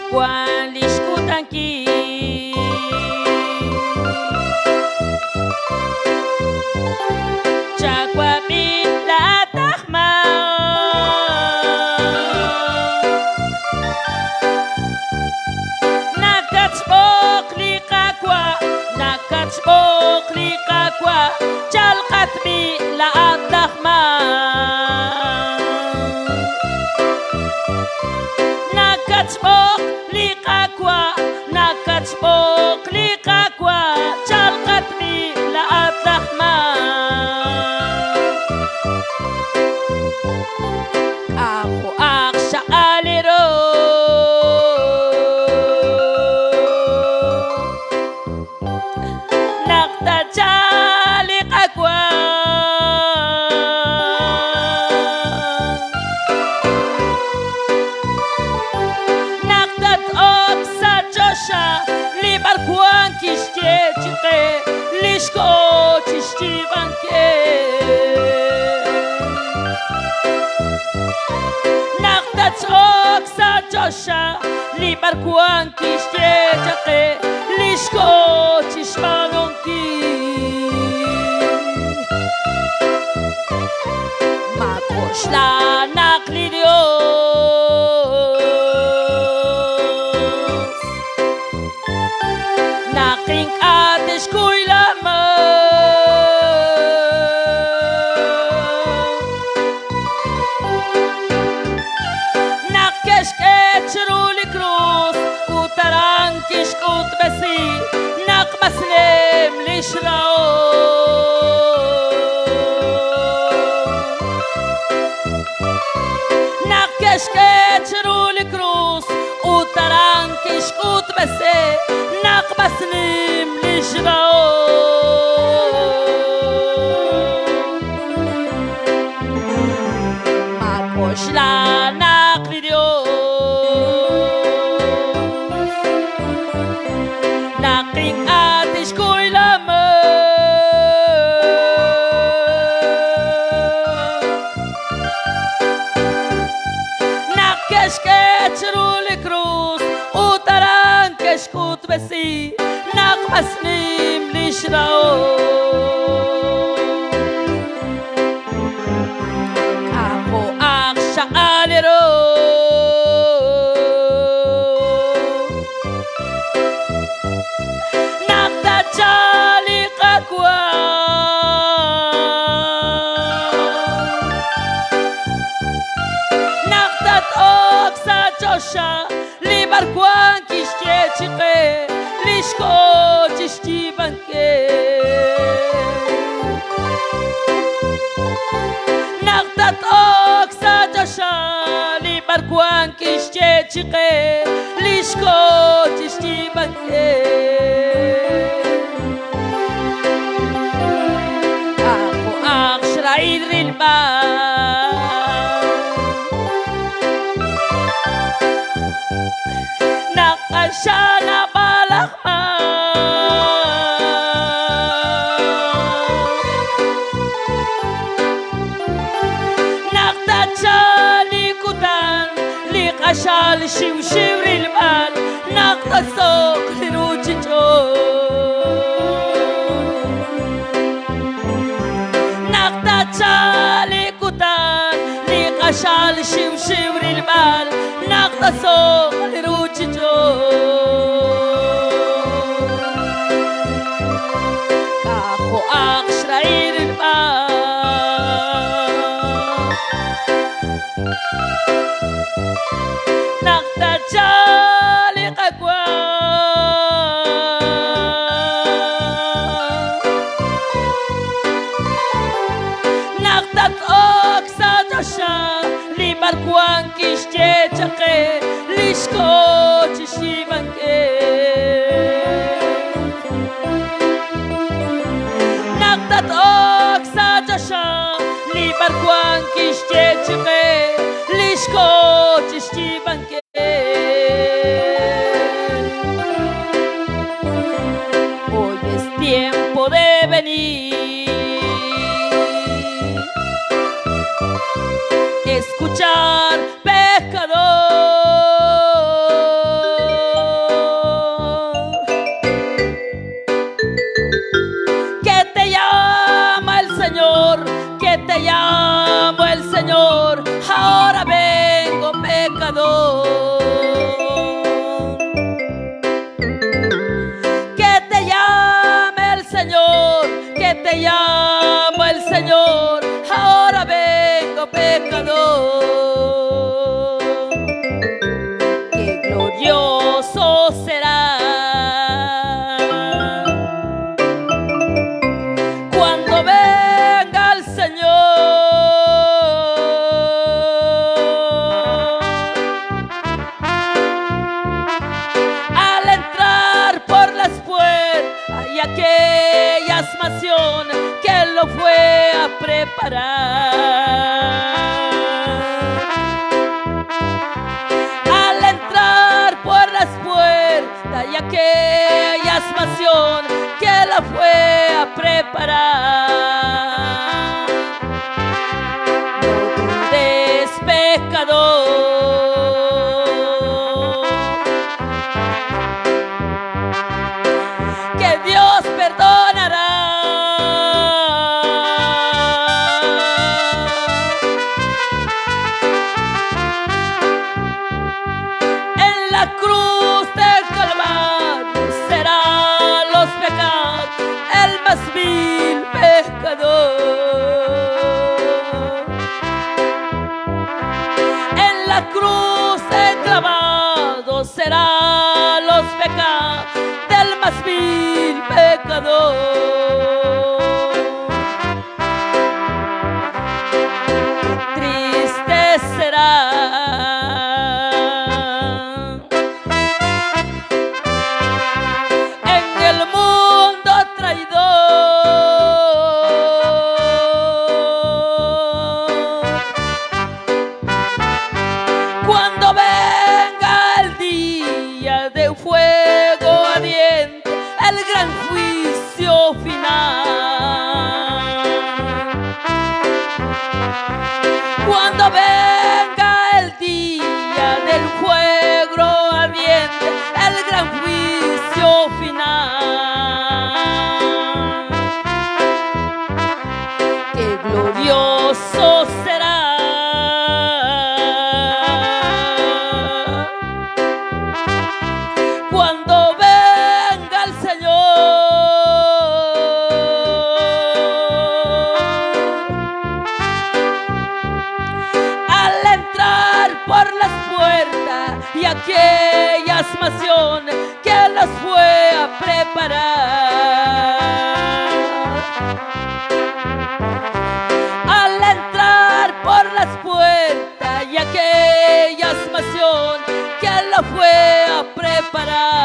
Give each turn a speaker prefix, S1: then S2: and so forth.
S1: Kualis kutangki Chakwa bitla tahma Nakatsbok likakwa Nakatsbok likakwa Chalkat bitla tahma Nakatsbok likakwa Nakatsbok likakwa Chalkat bitla tahma Ako aksa aliro Naktajalik akwa Naktat oksa Josha Libar kuan kishke chike Lishko chishti banke Naktat oksa Josha Libar kuan kishke chike Lishko chishpanonki Makoshla naklidios Naking ates ko'y lamang Nakesket ruli cruz Utarang kishkut besi Nakmaslem lishrao Nakesket ruli cruz Utarang kishkut besi Nakmaslem lishrao Makoshla naklidios Naking atis ko'y lamang Nakesket ruli cruz Utarang keshkut besi Nakmasnim lishrao Ako aksa aliro Naktajalik akwa Naktat oksa Josha Libar kuan kishke chike Lishko chishti banke Naktat oksa Josha Libar kuan kishke chike Lishko chishti banke Ako aksra idrilba Nakashala balakma Naktajallikutan Likashal shiw rilbal Naktasok liruchicho Naktajallikutan Likashal shiw rilbal Naktasok liruchicho Kako aksra irilba Naktajalik akwa Naktat oksa Josha Libar kuan kishke chake Lishko chishibanke Naktat oksa Josha libarkuan kishchecheqe lishkochish chibanke. Hoy es tiempo de venir, escuchar pecador, que te llama el Señor, que te llama el Señor. Ahora vengo pecador, que te llame el Señor, que te llama el Señor. Ahora vengo pecador, qué glorioso será cuando venga el Señor. Al entrar por las puertas y aquellas mansiones que Él lo fue a preparar. Al entrar por las puertas y aquellas mansiones que Él lo fue a preparar. No dudes, pecador, que Dios perdonará. En la cruz del Calvario serán los pecados, el más vil pecador. En la cruz del clavado serán los pecados del más vil pecador. Triste será en el mundo traidor, cuando venga el día de fuego ardiente, el gran juicio final. Cuando venga el día del fuego ardiente, el gran juicio final, qué glorioso será cuando venga el Señor. Al entrar por las puertas y aquellas mansiones que los fue a preparar. Al entrar por las puertas y aquellas mansiones que lo fue a preparar.